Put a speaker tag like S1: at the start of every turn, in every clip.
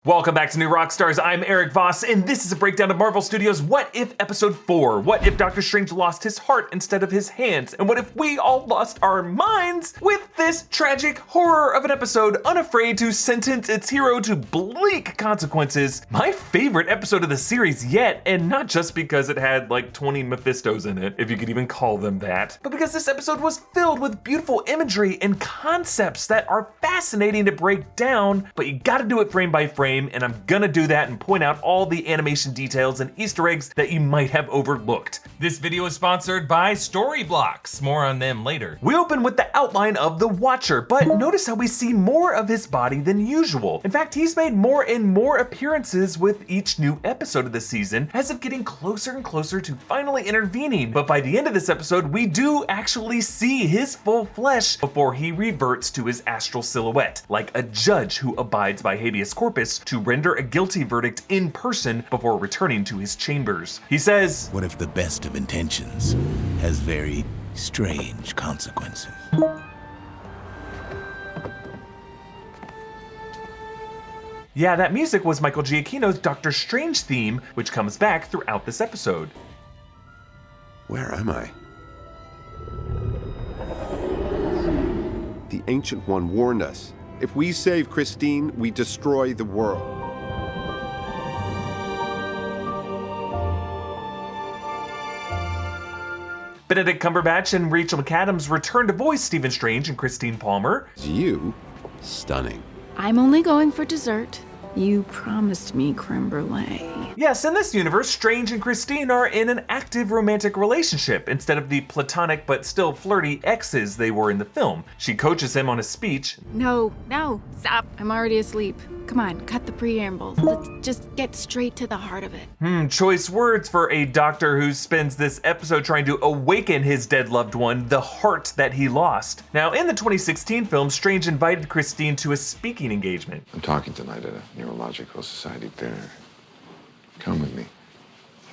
S1: Welcome back to New Rockstars. I'm Erik Voss, and this is a breakdown of Marvel Studios' What If Episode 4. What if Doctor Strange lost his heart instead of his hands? And what if we all lost our minds? With this tragic horror of an episode, unafraid to sentence its hero to bleak consequences. My favorite episode of the series yet, and not just because it had like 20 Mephistos in it, if you could even call them that, but because this episode was filled with beautiful imagery and concepts that are fascinating to break down, but you gotta do it frame by frame. And I'm gonna do that and point out all the animation details and Easter eggs that you might have overlooked.
S2: This video is sponsored by Storyblocks. More on them later.
S1: We open with the outline of the Watcher, but notice how we see more of his body than usual. In fact, he's made more and more appearances with each new episode of the season, as if getting closer and closer to finally intervening. But by the end of this episode, we do actually see his full flesh before he reverts to his astral silhouette, like a judge who abides by habeas corpus to render a guilty verdict in person before returning to his chambers. He says,
S3: "What if the best of intentions has very strange consequences?"
S1: Yeah, that music was Michael Giacchino's Doctor Strange theme, which comes back throughout this episode.
S4: Where am I? The Ancient One warned us. If we save Christine, we destroy the world.
S1: Benedict Cumberbatch and Rachel McAdams return to voice Stephen Strange and Christine Palmer.
S4: You, stunning.
S5: I'm only going for dessert. You promised me creme brulee.
S1: Yes, in this universe, Strange and Christine are in an active romantic relationship instead of the platonic but still flirty exes they were in the film. She coaches him on his speech.
S5: No, stop. I'm already asleep. Come on, cut the preamble. Let's just get straight to the heart of it.
S1: Choice words for a doctor who spends this episode trying to awaken his dead loved one, the heart that he lost. Now, in the 2016 film, Strange invited Christine to a speaking engagement.
S6: I'm talking tonight at a Neurological Society dinner. Come with me.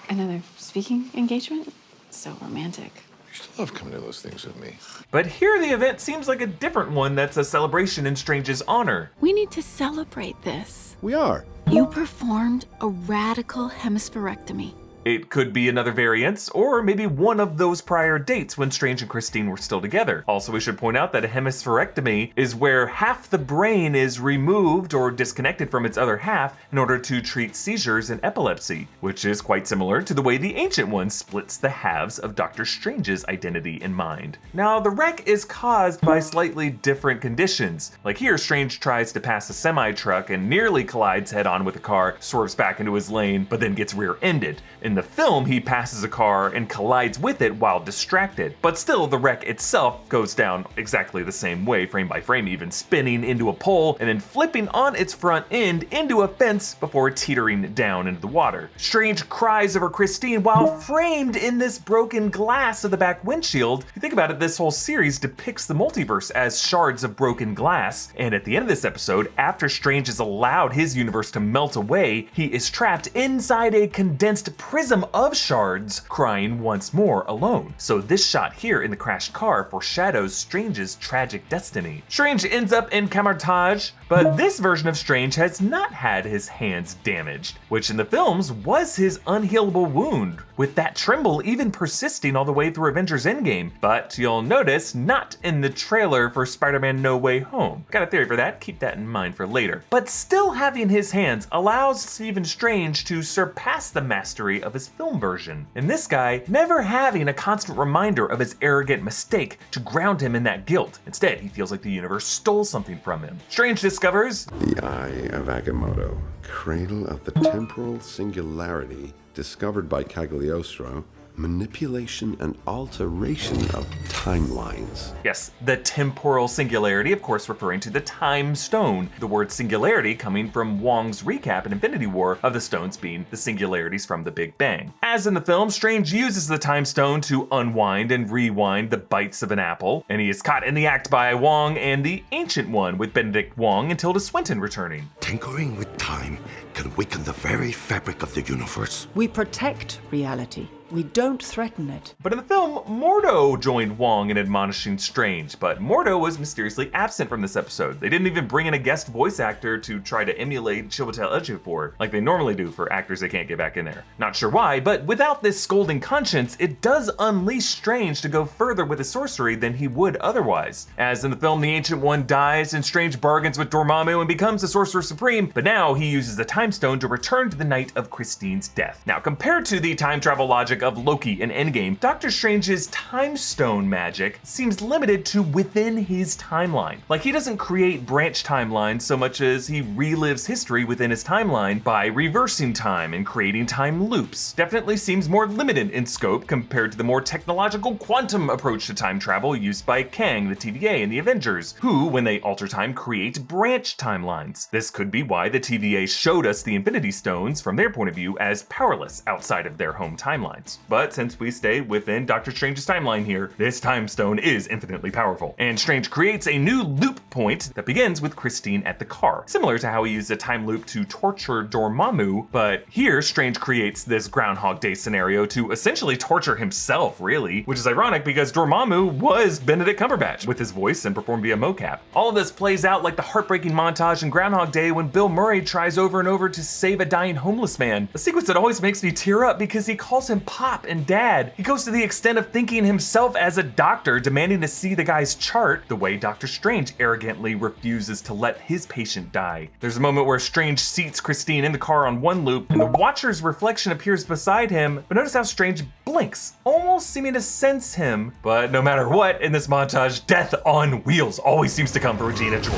S5: Another speaking engagement? So romantic.
S6: You used to love coming to those things with me.
S1: But here the event seems like a different one that's a celebration in Strange's honor.
S5: We need to celebrate this.
S4: We are.
S5: You performed a radical hemispherectomy.
S1: It could be another variance, or maybe one of those prior dates when Strange and Christine were still together. Also, we should point out that a hemispherectomy is where half the brain is removed or disconnected from its other half in order to treat seizures and epilepsy, which is quite similar to the way the Ancient One splits the halves of Doctor Strange's identity and mind. Now, the wreck is caused by slightly different conditions. Like here, Strange tries to pass a semi-truck and nearly collides head-on with a car, swerves back into his lane, but then gets rear-ended. In the film, he passes a car and collides with it while distracted. But still, the wreck itself goes down exactly the same way, frame by frame, even spinning into a pole and then flipping on its front end into a fence before teetering down into the water. Strange cries over Christine while framed in this broken glass of the back windshield. If you think about it, this whole series depicts the multiverse as shards of broken glass. And at the end of this episode, after Strange has allowed his universe to melt away, he is trapped inside a condensed prism of shards, crying once more alone. So this shot here in the crashed car foreshadows Strange's tragic destiny. Strange ends up in Camartage, but this version of Strange has not had his hands damaged, which in the films was his unhealable wound, with that tremble even persisting all the way through Avengers Endgame. But you'll notice not in the trailer for Spider-Man No Way Home. Got a theory for that, keep that in mind for later. But still having his hands allows Stephen Strange to surpass the mastery of his film version. And this guy never having a constant reminder of his arrogant mistake to ground him in that guilt. Instead, he feels like the universe stole something from him. Strange discovers
S4: The Eye of Agamotto, cradle of the temporal singularity discovered by Cagliostro, manipulation and alteration of timelines.
S1: Yes, the temporal singularity, of course referring to the time stone. The word singularity coming from Wang's recap in Infinity War of the stones being the singularities from the Big Bang. As in the film, Strange uses the time stone to unwind and rewind the bites of an apple, and he is caught in the act by Wang and the Ancient One, with Benedict Wong and Tilda Swinton returning.
S7: Tinkering with time can weaken the very fabric of the universe.
S8: We protect reality.
S7: We don't threaten it.
S1: But in the film, Mordo joined Wang in admonishing Strange, but Mordo was mysteriously absent from this episode. They didn't even bring in a guest voice actor to try to emulate Chiwetel Ejiofor, like they normally do for actors they can't get back in there. Not sure why, but without this scolding conscience, it does unleash Strange to go further with his sorcery than he would otherwise. As in the film, the Ancient One dies and Strange bargains with Dormammu and becomes the Sorcerer Supreme, but now he uses the Time Stone to return to the night of Christine's death. Now, compared to the time travel logic of Loki and Endgame, Doctor Strange's Time Stone magic seems limited to within his timeline. Like, he doesn't create branch timelines so much as he relives history within his timeline by reversing time and creating time loops. Definitely seems more limited in scope compared to the more technological quantum approach to time travel used by Kang, the TVA, and the Avengers, who, when they alter time, create branch timelines. This could be why the TVA showed us the Infinity Stones, from their point of view, as powerless outside of their home timelines. But since we stay within Doctor Strange's timeline here, this time stone is infinitely powerful. And Strange creates a new loop point that begins with Christine at the car, similar to how he used a time loop to torture Dormammu, but here Strange creates this Groundhog Day scenario to essentially torture himself, really, which is ironic because Dormammu was Benedict Cumberbatch with his voice and performed via mocap. All of this plays out like the heartbreaking montage in Groundhog Day when Bill Murray tries over and over to save a dying homeless man, a sequence that always makes me tear up because he calls him Pop and Dad. He goes to the extent of thinking himself as a doctor, demanding to see the guy's chart, the way Doctor Strange arrogantly refuses to let his patient die. There's a moment where Strange seats Christine in the car on one loop, and the Watcher's reflection appears beside him, but notice how Strange blinks, almost seeming to sense him. But no matter what, in this montage, death on wheels always seems to come for Regina George.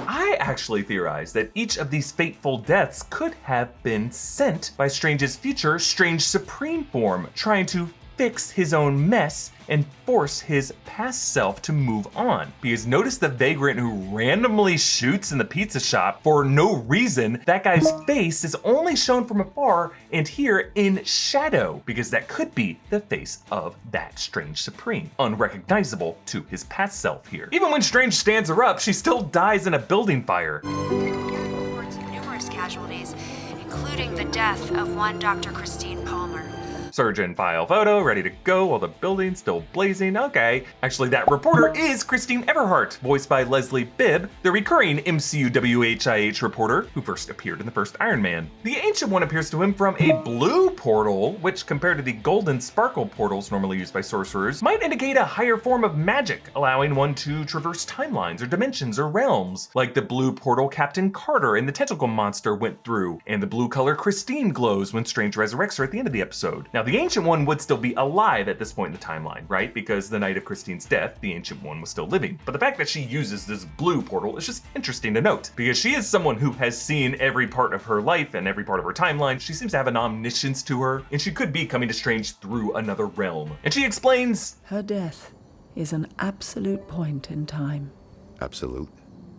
S1: I actually theorize that each of these fateful deaths could have been sent by Strange's future Strange Supreme form, trying to fix his own mess and force his past self to move on. Because notice the vagrant who randomly shoots in the pizza shop for no reason. That guy's face is only shown from afar and here in shadow, because that could be the face of that Strange Supreme, unrecognizable to his past self here. Even when Strange stands her up, she still dies in a building fire.
S8: Reports of numerous casualties, including the death of one Dr. Christine Palmer.
S1: Surgeon file photo, ready to go while the building's still blazing. Okay. Actually, that reporter is Christine Everhart, voiced by Leslie Bibb, the recurring MCU WHIH reporter who first appeared in the first Iron Man. The Ancient One appears to him from a blue portal, which compared to the golden sparkle portals normally used by sorcerers, might indicate a higher form of magic, allowing one to traverse timelines or dimensions or realms, like the blue portal Captain Carter and the tentacle monster went through, and the blue color Christine glows when Strange resurrects her at the end of the episode. Now, the Ancient One would still be alive at this point in the timeline, right? Because the night of Christine's death, the Ancient One was still living. But the fact that she uses this blue portal is just interesting to note, because she is someone who has seen every part of her life and every part of her timeline. She seems to have an omniscience to her, and she could be coming to Strange through another realm. And she explains,
S7: Her death is an absolute point in time.
S4: Absolute.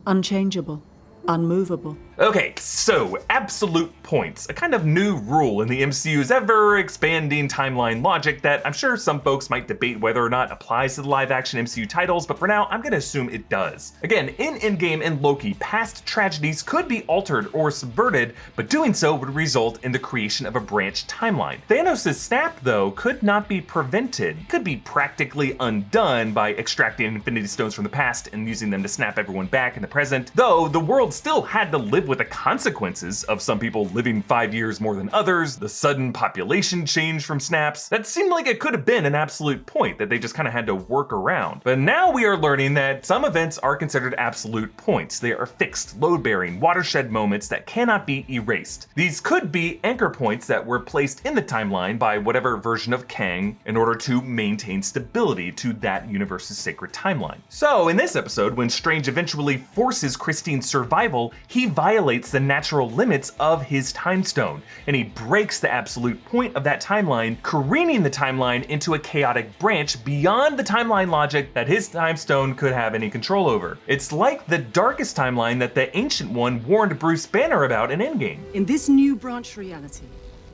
S7: Unchangeable. Unmovable.
S1: Okay, so absolute points, a kind of new rule in the MCU's ever-expanding timeline logic that I'm sure some folks might debate whether or not applies to the live-action MCU titles, but for now, I'm gonna assume it does. Again, in Endgame and Loki, past tragedies could be altered or subverted, but doing so would result in the creation of a branch timeline. Thanos' snap, though, could not be prevented. It could be practically undone by extracting Infinity Stones from the past and using them to snap everyone back in the present, though the world still had to live with the consequences of some people living 5 years more than others, the sudden population change from snaps. That seemed like it could have been an absolute point that they just kind of had to work around. But now we are learning that some events are considered absolute points. They are fixed, load-bearing, watershed moments that cannot be erased. These could be anchor points that were placed in the timeline by whatever version of Kang in order to maintain stability to that universe's sacred timeline. So in this episode, when Strange eventually forces Christine's survival, he violates the natural limits of his time stone, and he breaks the absolute point of that timeline, careening the timeline into a chaotic branch beyond the timeline logic that his time stone could have any control over. It's like the darkest timeline that the Ancient One warned Bruce Banner about in Endgame.
S9: In this new branch reality,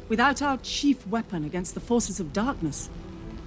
S9: without our chief weapon against the forces of darkness,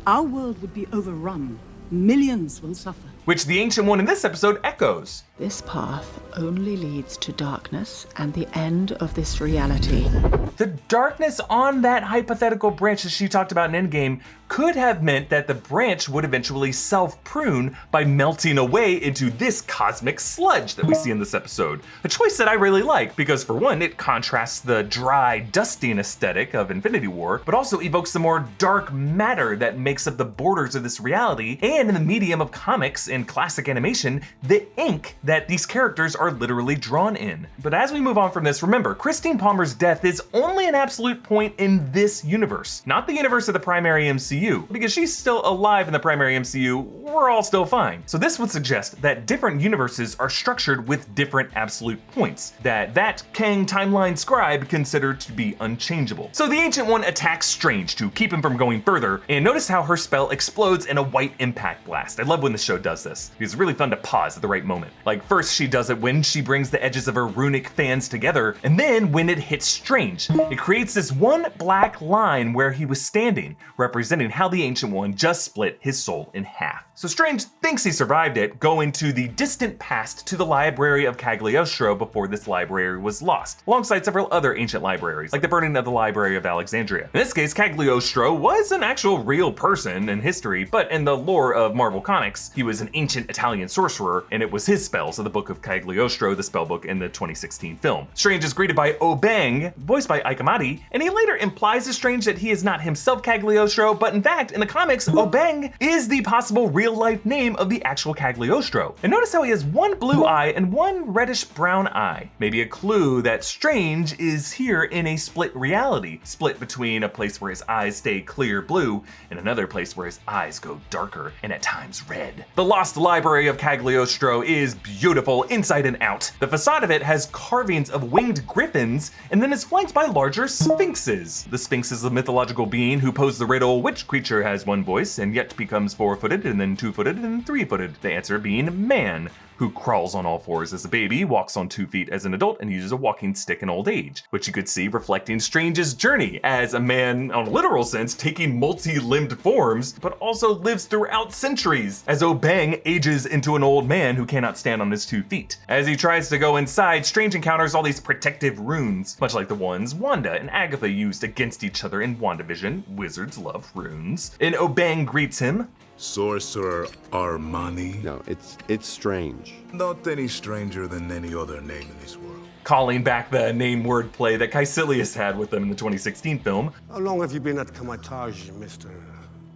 S9: our world would be overrun. Millions will suffer.
S1: which the Ancient One in this episode echoes.
S7: This path only leads to darkness and the end of this reality.
S1: The darkness on that hypothetical branch that she talked about in Endgame could have meant that the branch would eventually self-prune by melting away into this cosmic sludge that we see in this episode. A choice that I really like because, for one, it contrasts the dry, dusting aesthetic of Infinity War, but also evokes the more dark matter that makes up the borders of this reality, and in the medium of comics and classic animation, the ink that these characters are literally drawn in. But as we move on from this, remember, Christine Palmer's death is only an absolute point in this universe, not the universe of the primary MCU. Because she's still alive in the primary MCU, we're all still fine. So this would suggest that different universes are structured with different absolute points, that Kang timeline scribe considered to be unchangeable. So the Ancient One attacks Strange to keep him from going further, and notice how her spell explodes in a white impact blast. I love when the show does this. It's really fun to pause at the right moment. Like, first she does it when she brings the edges of her runic fans together, and then when it hits Strange. It creates this one black line where he was standing, representing how the Ancient One just split his soul in half. So Strange thinks he survived it, going to the distant past to the Library of Cagliostro before this library was lost, alongside several other ancient libraries, like the burning of the Library of Alexandria. In this case, Cagliostro was an actual real person in history, but in the lore of Marvel Comics, he was an ancient Italian sorcerer, and it was his spells of the Book of Cagliostro, the spellbook in the 2016 film. Strange is greeted by Wang, voiced by Ike Amati, and he later implies to Strange that he is not himself Cagliostro, but in fact, in the comics, Wang is the possible real-life name of the actual Cagliostro. And notice how he has one blue eye and one reddish-brown eye. Maybe a clue that Strange is here in a split reality, split between a place where his eyes stay clear blue and another place where his eyes go darker and at times red. The Lost Library of Cagliostro is beautiful inside and out. The facade of it has carvings of winged griffins and then is flanked by larger sphinxes. The Sphinx is a mythological being who posed the riddle which creature has one voice and yet becomes four-footed and then two-footed and three-footed, the answer being man, who crawls on all fours as a baby, walks on 2 feet as an adult, and uses a walking stick in old age, which you could see reflecting Strange's journey as a man, in a literal sense, taking multi-limbed forms, but also lives throughout centuries, as Wang ages into an old man who cannot stand on his 2 feet. As he tries to go inside, Strange encounters all these protective runes, much like the ones Wanda and Agatha used against each other in WandaVision. Wizards love runes. And Wang greets him.
S3: Sorcerer Armani?
S4: No, it's Strange.
S3: Not any stranger than any other name in this world.
S1: Calling back the name wordplay that Caecilius had with him in the 2016 film.
S10: How long have you been at Kamar-Taj, Mr.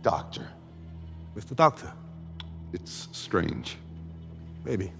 S6: Doctor.
S10: Mr. Doctor?
S6: It's Strange.
S10: Maybe.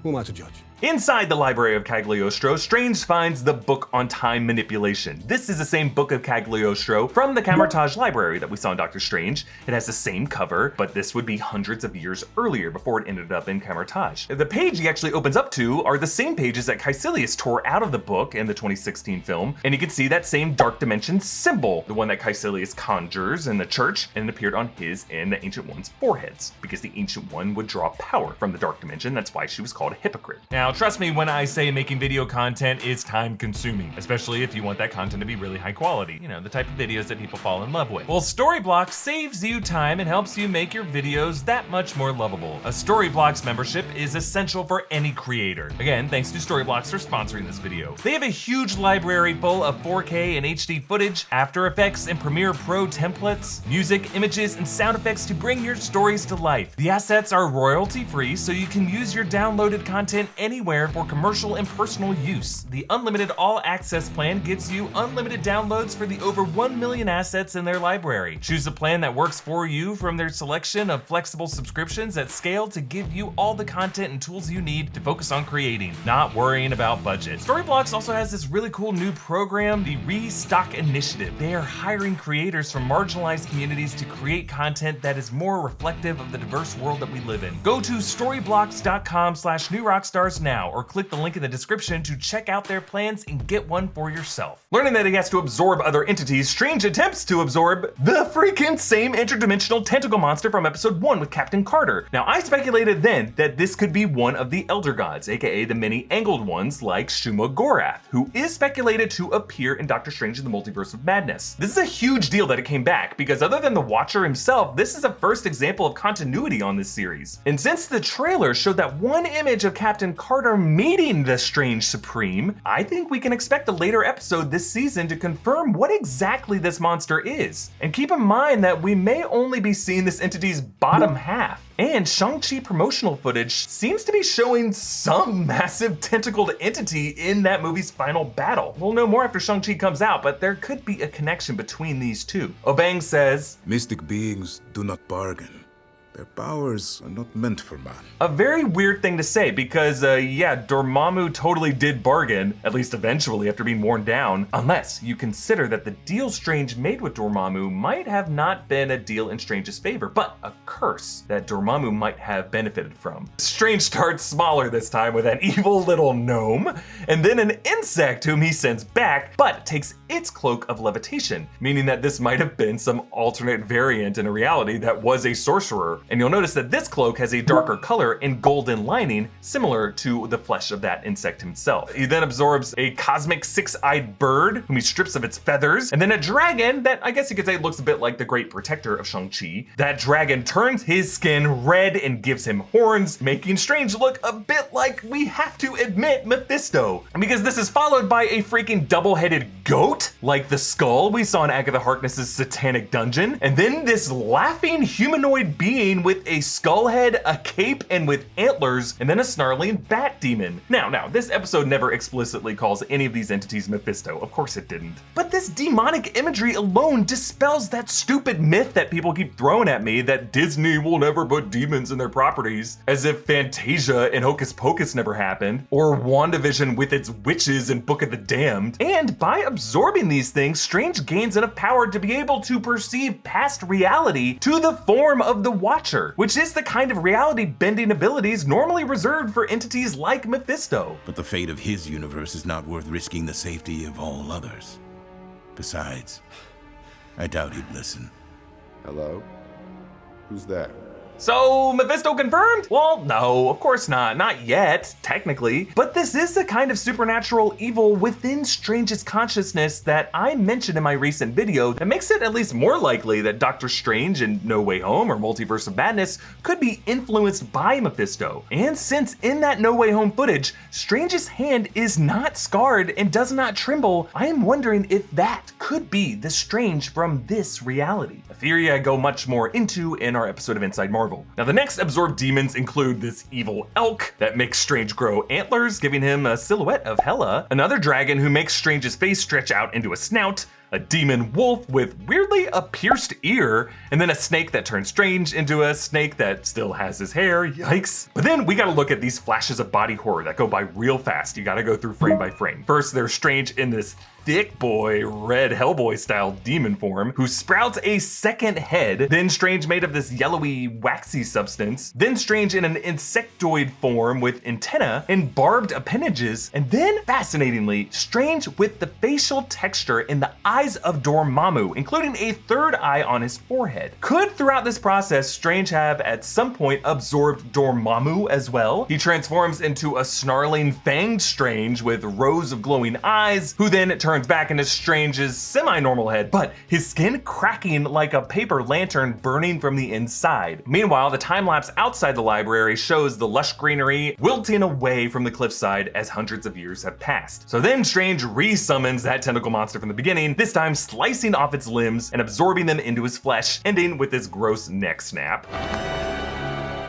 S10: Who am I to judge?
S1: Inside the Library of Cagliostro, Strange finds the Book on Time Manipulation. This is the same Book of Cagliostro from the Kamar-Taj library that we saw in Doctor Strange. It has the same cover, but this would be hundreds of years earlier before it ended up in Kamar-Taj. The page he actually opens up to are the same pages that Caecilius tore out of the book in the 2016 film, and you can see that same Dark Dimension symbol, the one that Caecilius conjures in the church, and it appeared on his and the Ancient One's foreheads, because the Ancient One would draw power from the Dark Dimension. That's why she was called a hypocrite.
S2: Now, trust me when I say making video content is time consuming, especially if you want that content to be really high quality. You know, the type of videos that people fall in love with. Well, Storyblocks saves you time and helps you make your videos that much more lovable. A Storyblocks membership is essential for any creator. Again, thanks to Storyblocks for sponsoring this video. They have a huge library full of 4K and HD footage, After Effects and Premiere Pro templates, music, images, and sound effects to bring your stories to life. The assets are royalty free, so you can use your downloaded content anywhere for commercial and personal use. The unlimited all access plan gives you unlimited downloads for the over 1 million assets in their library. Choose a plan that works for you from their selection of flexible subscriptions that scale to give you all the content and tools you need to focus on creating, not worrying about budget. Storyblocks also has this really cool new program, the Restock Initiative. They are hiring creators from marginalized communities to create content that is more reflective of the diverse world that we live in. Go to storyblocks.com/newrockstars now now or click the link in the description to check out their plans and get one for yourself.
S1: Learning that he has to absorb other entities, Strange attempts to absorb the freaking same interdimensional tentacle monster from episode 1 with Captain Carter. Now, I speculated then that this could be one of the Elder Gods, aka the many angled ones like Shuma Gorath, who is speculated to appear in Doctor Strange in the Multiverse of Madness. This is a huge deal that it came back, because other than the Watcher himself, this is a first example of continuity on this series. And since the trailer showed that one image of Captain Carter meeting the Strange Supreme, I think we can expect a later episode this season to confirm what exactly this monster is. And keep in mind that we may only be seeing this entity's bottom half. And Shang-Chi promotional footage seems to be showing some massive tentacled entity in that movie's final battle. We'll know more after Shang-Chi comes out, but there could be a connection between these two. Obang says,
S3: Mystic beings do not bargain. Their powers are not meant for man.
S1: A very weird thing to say because, yeah, Dormammu totally did bargain, at least eventually after being worn down, unless you consider that the deal Strange made with Dormammu might have not been a deal in Strange's favor, but a curse that Dormammu might have benefited from. Strange starts smaller this time with an evil little gnome, and then an insect whom he sends back, but takes its cloak of levitation, meaning that this might have been some alternate variant in a reality that was a sorcerer. And you'll notice that this cloak has a darker color and golden lining, similar to the flesh of that insect himself. He then absorbs a cosmic six-eyed bird, whom he strips of its feathers, and then a dragon that I guess you could say looks a bit like the Great Protector of Shang-Chi. That dragon turns his skin red and gives him horns, making Strange look a bit like, we have to admit, Mephisto. And because this is followed by a freaking double-headed goat, like the skull we saw in Agatha Harkness's Satanic Dungeon, and then this laughing humanoid being with a skull head, a cape, and with antlers, and then a snarling bat demon. Now, this episode never explicitly calls any of these entities Mephisto. Of course it didn't. But this demonic imagery alone dispels that stupid myth that people keep throwing at me that Disney will never put demons in their properties, as if Fantasia and Hocus Pocus never happened, or WandaVision with its witches and Book of the Damned. And by absorbing these things, Strange gains enough power to be able to perceive past reality to the form of the Watcher, which is the kind of reality-bending abilities normally reserved for entities like Mephisto.
S3: But the fate of his universe is not worth risking the safety of all others. Besides, I doubt he'd listen.
S4: Hello? Who's there?
S1: So, Mephisto confirmed? Well, no, of course not yet, technically. But this is the kind of supernatural evil within Strange's consciousness that I mentioned in my recent video that makes it at least more likely that Doctor Strange in No Way Home or Multiverse of Madness could be influenced by Mephisto. And since in that No Way Home footage, Strange's hand is not scarred and does not tremble, I am wondering if that could be the Strange from this reality. A theory I go much more into in our episode of Inside Marvel. Now, the next absorbed demons include this evil elk that makes Strange grow antlers, giving him a silhouette of Hela, another dragon who makes Strange's face stretch out into a snout, a demon wolf with weirdly a pierced ear, and then a snake that turns Strange into a snake that still has his hair, yikes. But then we gotta look at these flashes of body horror that go by real fast. You gotta go through frame by frame. First, there's Strange in this thick boy, red Hellboy style demon form who sprouts a second head, then Strange made of this yellowy waxy substance, then Strange in an insectoid form with antenna and barbed appendages, and then fascinatingly, Strange with the facial texture in the eyes of Dormammu, including a third eye on his forehead. Could throughout this process Strange have at some point absorbed Dormammu as well? He transforms into a snarling fanged Strange with rows of glowing eyes, who then turns back into Strange's semi-normal head, but his skin cracking like a paper lantern burning from the inside. Meanwhile, the time-lapse outside the library shows the lush greenery wilting away from the cliffside as hundreds of years have passed. So then Strange re-summons that tentacle monster from the beginning, this time slicing off its limbs and absorbing them into his flesh, ending with this gross neck snap.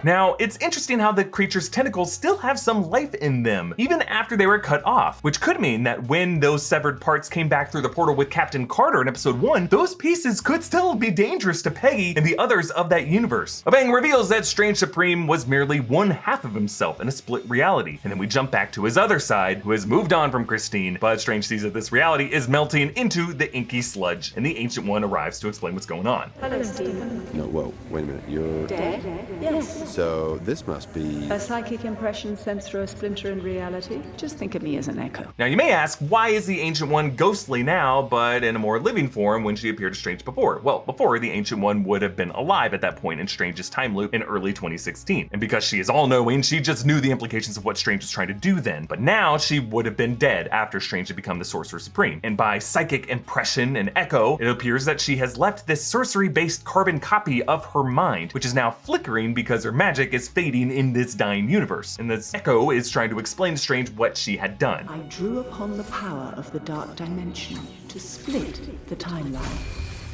S1: Now, it's interesting how the creature's tentacles still have some life in them, even after they were cut off, which could mean that when those severed parts came back through the portal with Captain Carter in episode 1, those pieces could still be dangerous to Peggy and the others of that universe. Bang reveals that Strange Supreme was merely one half of himself in a split reality, and then we jump back to his other side, who has moved on from Christine, but Strange sees that this reality is melting into the inky sludge, and the Ancient One arrives to explain what's going on.
S11: Hello, Stephen.
S4: No, whoa, wait a minute, you're...
S11: Dead? Yes.
S4: So this must be...
S7: A psychic impression sent through a splinter in reality? Just think of me as an echo.
S1: Now you may ask, why is the Ancient One ghostly now, but in a more living form when she appeared to Strange before? Well, before, the Ancient One would have been alive at that point in Strange's time loop in early 2016. And because she is all-knowing, she just knew the implications of what Strange was trying to do then. But now she would have been dead after Strange had become the Sorcerer Supreme. And by psychic impression and echo, it appears that she has left this sorcery-based carbon copy of her mind, which is now flickering because her magic is fading in this dying universe. And this echo is trying to explain to Strange what she had done.
S7: I drew upon the power of the dark dimension to split the timeline,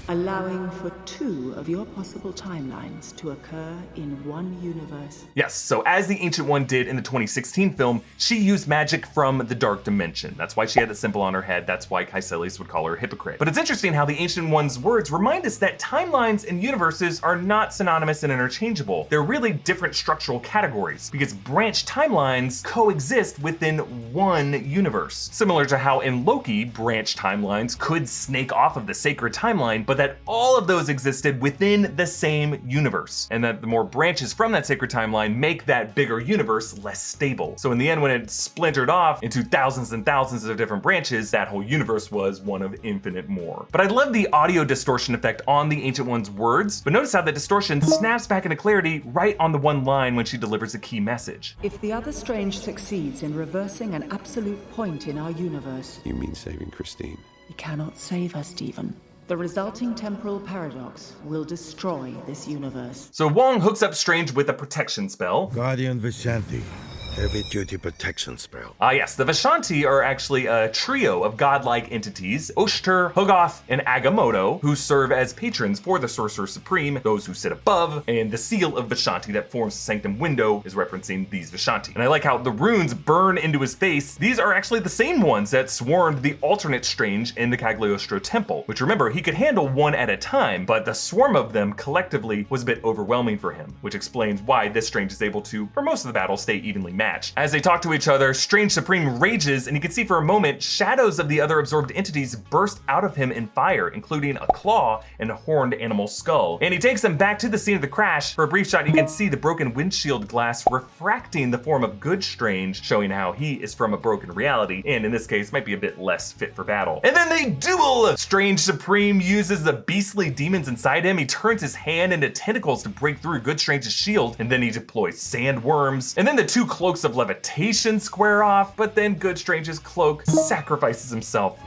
S7: allowing for 2 of your possible timelines to occur in one universe.
S1: Yes, so as the Ancient One did in the 2016 film, she used magic from the dark dimension. That's why she had the symbol on her head. That's why Caecilius would call her a hypocrite. But it's interesting how the Ancient One's words remind us that timelines and universes are not synonymous and interchangeable. They're really different structural categories, because branch timelines coexist within one universe. Similar to how in Loki, branch timelines could snake off of the sacred timeline, but that all of those existed within the same universe, and that the more branches from that sacred timeline make that bigger universe less stable. So in the end, when it splintered off into thousands and thousands of different branches, that whole universe was one of infinite more. But I love the audio distortion effect on the Ancient One's words, but notice how the distortion snaps back into clarity right on the one line when she delivers a key message.
S7: If the other Strange succeeds in reversing an absolute point in our universe...
S4: You mean saving Christine?
S7: He cannot save her, Stephen. The resulting temporal paradox will destroy this universe.
S1: So Wang hooks up Strange with a protection spell.
S3: Guardian Vishanti. Heavy-duty protection spell.
S1: Yes, the Vishanti are actually a trio of godlike entities, Oshter, Hogoth, and Agamotto, who serve as patrons for the Sorcerer Supreme, those who sit above, and the seal of Vishanti that forms the sanctum window is referencing these Vishanti. And I like how the runes burn into his face. These are actually the same ones that swarmed the alternate Strange in the Cagliostro temple, which remember, he could handle one at a time, but the swarm of them collectively was a bit overwhelming for him, which explains why this Strange is able to, for most of the battle, stay evenly matched. As they talk to each other, Strange Supreme rages, and you can see for a moment shadows of the other absorbed entities burst out of him in fire, including a claw and a horned animal skull. And he takes them back to the scene of the crash. For a brief shot, you can see the broken windshield glass refracting the form of good Strange, showing how he is from a broken reality, and in this case might be a bit less fit for battle. And then they duel! Strange Supreme uses the beastly demons inside him. He turns his hand into tentacles to break through Good Strange's shield, and then he deploys sandworms. And then the 2 cloaks of levitation square off, but then Good Strange's cloak sacrifices himself.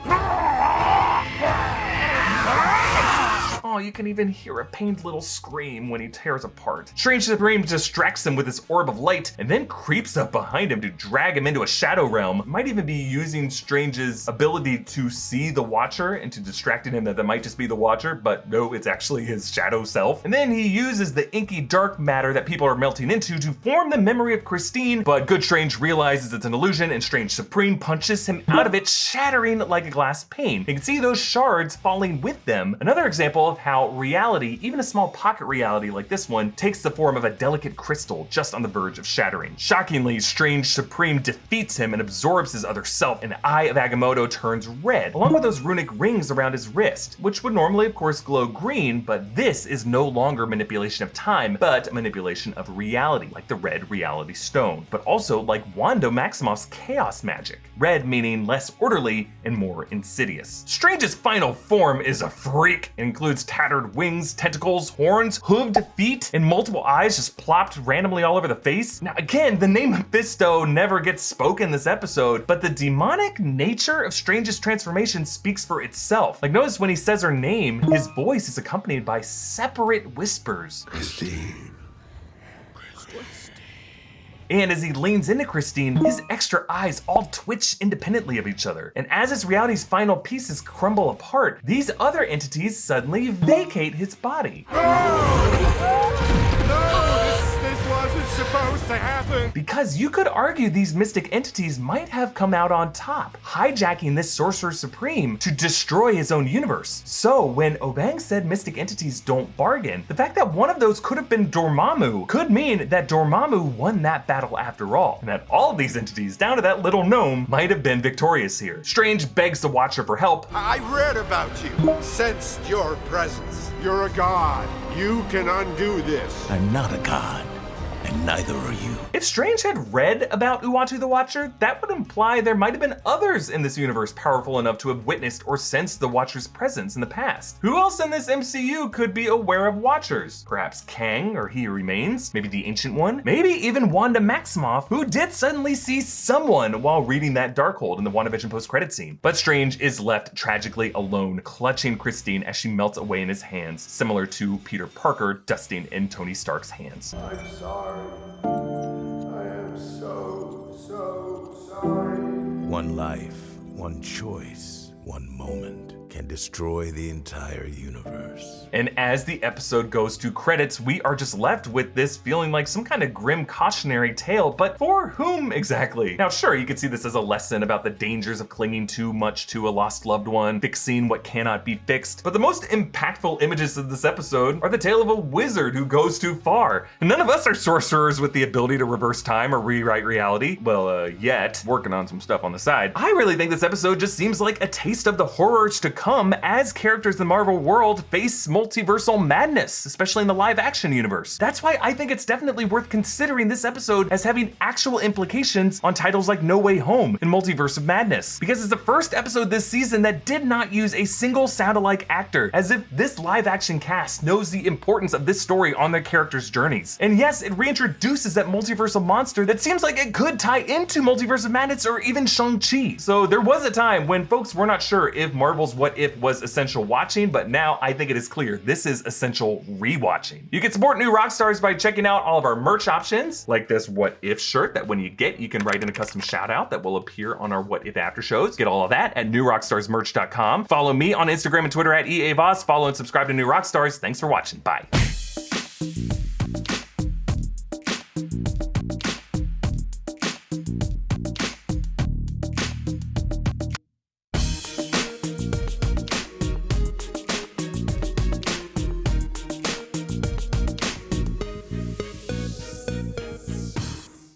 S1: Oh, you can even hear a pained little scream when he tears apart. Strange Supreme distracts him with his orb of light and then creeps up behind him to drag him into a shadow realm. Might even be using Strange's ability to see the Watcher and to distracting him that might just be the Watcher, but no, it's actually his shadow self. And then he uses the inky dark matter that people are melting into to form the memory of Christine, but Good Strange realizes it's an illusion and Strange Supreme punches him out of it, shattering like a glass pane. You can see those shards falling with them. Another example of how reality, even a small pocket reality like this one, takes the form of a delicate crystal just on the verge of shattering. Shockingly, Strange Supreme defeats him and absorbs his other self, and the eye of Agamotto turns red, along with those runic rings around his wrist, which would normally of course glow green, but this is no longer manipulation of time, but manipulation of reality, like the red reality stone, but also like Wanda Maximoff's chaos magic. Red meaning less orderly and more insidious. Strange's final form is a freak. It includes tattered wings, tentacles, horns, hooved feet, and multiple eyes just plopped randomly all over the face. Now again, the name Mephisto never gets spoken in this episode, but the demonic nature of Strange's transformation speaks for itself. Like notice when he says her name, his voice is accompanied by separate whispers.
S4: Christine.
S1: And as he leans into Christine, his extra eyes all twitch independently of each other. And as his reality's final pieces crumble apart, these other entities suddenly vacate his body.
S6: This wasn't supposed to happen.
S1: Because you could argue these mystic entities might have come out on top, hijacking this Sorcerer Supreme to destroy his own universe. So when Obang said mystic entities don't bargain, the fact that one of those could have been Dormammu could mean that Dormammu won that battle after all, and that all of these entities, down to that little gnome, might have been victorious here. Strange begs the Watcher for help.
S6: I read about you, sensed your presence. You're a god. You can undo this.
S3: I'm not a god, and neither are you.
S1: If Strange had read about Uatu the Watcher, that would imply there might have been others in this universe powerful enough to have witnessed or sensed the Watcher's presence in the past. Who else in this MCU could be aware of Watchers? Perhaps Kang or He Who Remains? Maybe the Ancient One? Maybe even Wanda Maximoff, who did suddenly see someone while reading that Darkhold in the WandaVision post-credit scene. But Strange is left tragically alone, clutching Christine as she melts away in his hands, similar to Peter Parker dusting in Tony Stark's hands.
S4: I'm sorry. I am so sorry.
S3: One life, one choice, one moment can destroy the entire universe.
S1: And as the episode goes to credits, we are just left with this feeling like some kind of grim cautionary tale, but for whom exactly? Now sure, you could see this as a lesson about the dangers of clinging too much to a lost loved one, fixing what cannot be fixed, but the most impactful images of this episode are the tale of a wizard who goes too far. And none of us are sorcerers with the ability to reverse time or rewrite reality. Well, yet. Working on some stuff on the side. I really think this episode just seems like a taste of the horrors to come as characters in the Marvel world face multiversal madness, especially in the live action universe. That's why I think it's definitely worth considering this episode as having actual implications on titles like No Way Home and Multiverse of Madness, because it's the first episode this season that did not use a single sound-alike actor, as if this live action cast knows the importance of this story on their characters' journeys. And yes, it reintroduces that multiversal monster that seems like it could tie into Multiverse of Madness or even Shang-Chi. So there was a time when folks were not sure if Marvel's What If was essential watching, but now I think it is clear this is essential rewatching. You can support New Rockstars by checking out all of our merch options, like this What If shirt that when you get, you can write in a custom shout out that will appear on our What If after shows. Get all of that at newrockstarsmerch.com. Follow me on Instagram and Twitter at EA Voss. Follow and subscribe to New Rockstars. Thanks for watching. Bye.